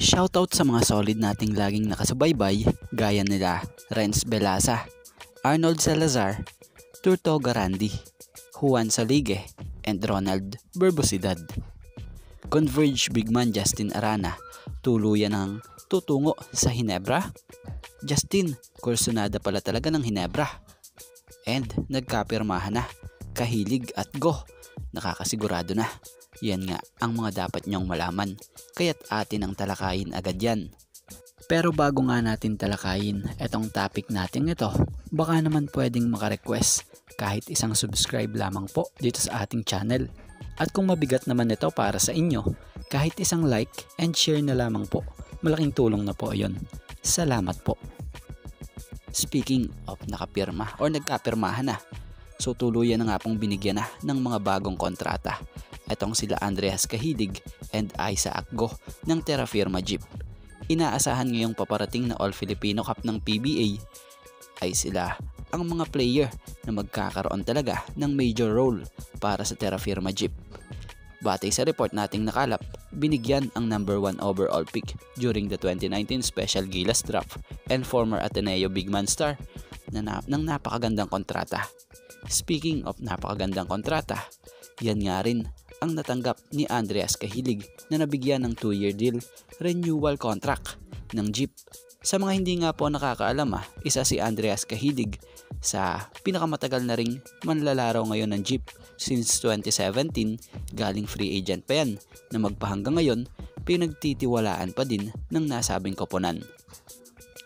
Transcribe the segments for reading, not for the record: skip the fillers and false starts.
Shoutout sa mga solid nating laging nakasubaybay gaya nila Renz Belasa, Arnold Salazar, Turto Garandi, Juan Salige, and Ronald Berbosidad. Converge bigman Justin Arana, tuluyan ng tutungo sa Hinebra? Justin, kursunada pala talaga ng Hinebra. And nagkapirmahan na, kahilig at go, nakakasigurado na. Yan nga ang mga dapat nyong malaman, kaya't atin ang talakayin agad yan. Pero bago nga natin talakayin etong topic natin ito, baka naman pwedeng makarequest kahit isang subscribe lamang po dito sa ating channel. At kung mabigat naman ito para sa inyo, kahit isang like and share na lamang po, malaking tulong na po yon. Salamat po. Speaking of nakapirma or nagkapirmahan na, so tuluyan na nga pong binigyan na ng mga bagong kontrata. Etong sila Andreas Cahilig and Isaac Go ng Terra Firma Jeep. Inaasahan ngayong paparating na All-Filipino Cup ng PBA ay sila ang mga player na magkakaroon talaga ng major role para sa Terra Firma Jeep. Batay sa report nating nakalap, binigyan ang number 1 overall pick during the 2019 Special Gilas Draft and former Ateneo Bigman star ng napakagandang kontrata. Speaking of napakagandang kontrata, yan nga rin ang natanggap ni Andreas Cahilig na nabigyan ng 2-year deal renewal contract ng Jeep. Sa mga hindi nga po nakakaalam, isa si Andreas Cahilig sa pinakamatagal na ring manlalaro ngayon ng Jeep since 2017, galing free agent pa yan na magpahanggang ngayon pinagtitiwalaan pa din ng nasabing koponan.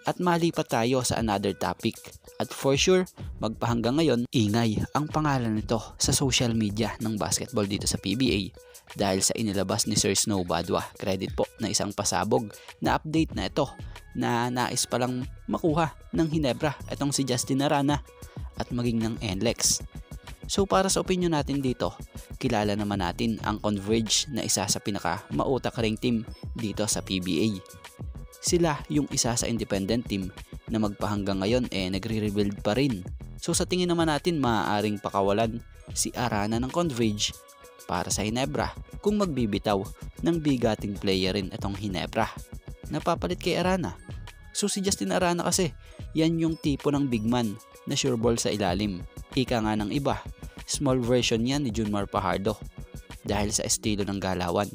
At malipat tayo sa another topic. At for sure, magpahanggang ngayon, ingay ang pangalan nito sa social media ng basketball dito sa PBA dahil sa inilabas ni Sir Snow Badwa. Credit po na isang pasabog na update na ito na nais palang makuha ng Hinebra itong si Justin Arana at maging ng NLEX. So para sa opinion natin dito, kilala naman natin ang Converge na isa sa pinaka mautak ring team dito sa PBA. Sila yung isa sa independent team na magpahanggang ngayon nagre-rebuild pa rin. So sa tingin naman natin maaaring pakawalan si Arana ng Converge para sa Hinebra kung magbibitaw ng bigating player rin itong Hinebra. Napapalit kay Arana. So si Justin Arana kasi, yan yung tipo ng big man na sure ball sa ilalim. Ika nga ng iba, small version yan ni Junmar Fajardo dahil sa estilo ng galawan.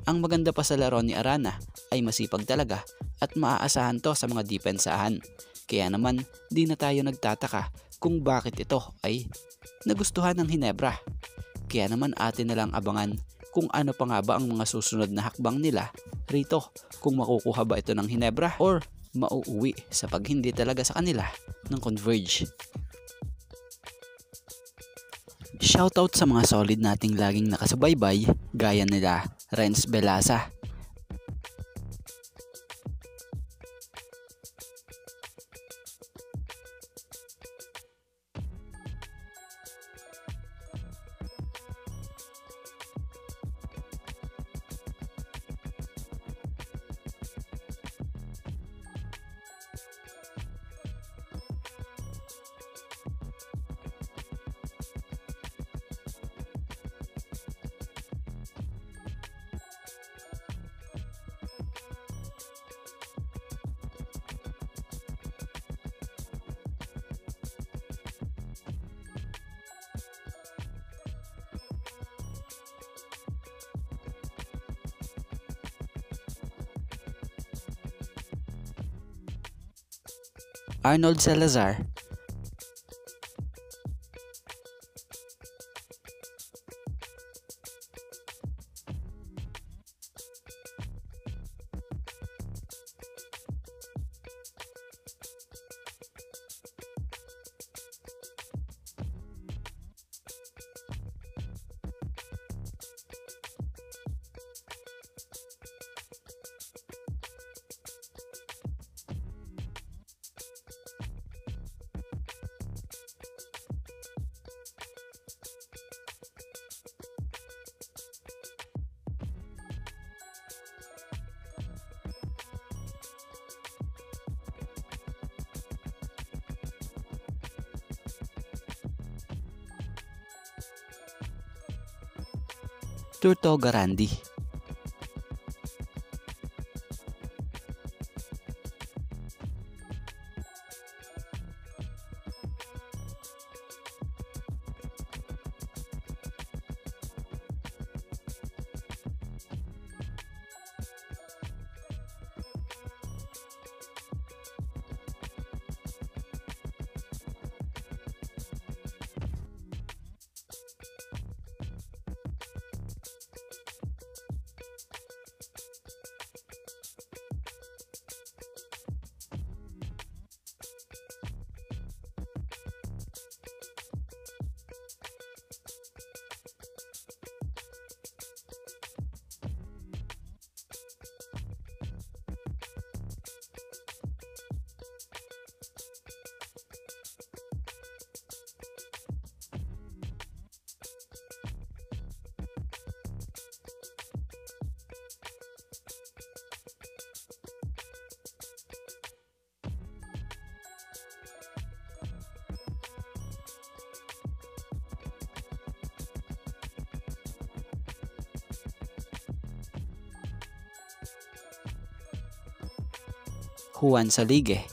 Ang maganda pa sa laro ni Arana ay masipag talaga at maaasahan to sa mga depensahan. Kaya naman di na tayo nagtataka kung bakit ito ay nagustuhan ng Hinebra. Kaya naman atin na lang abangan kung ano pa nga ba ang mga susunod na hakbang nila rito, kung makukuha ba ito ng Hinebra or mauuwi sa pag hindi talaga sa kanila ng Converge. Shoutout sa mga solid nating laging nakasubaybay gaya nila Renz Belasa, Arnold Salazar, Turto Garandi, Juan Salige,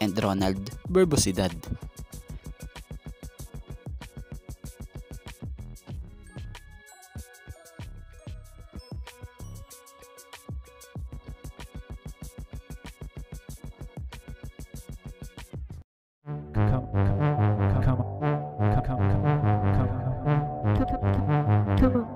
and Ronald Berbosidad. Come on.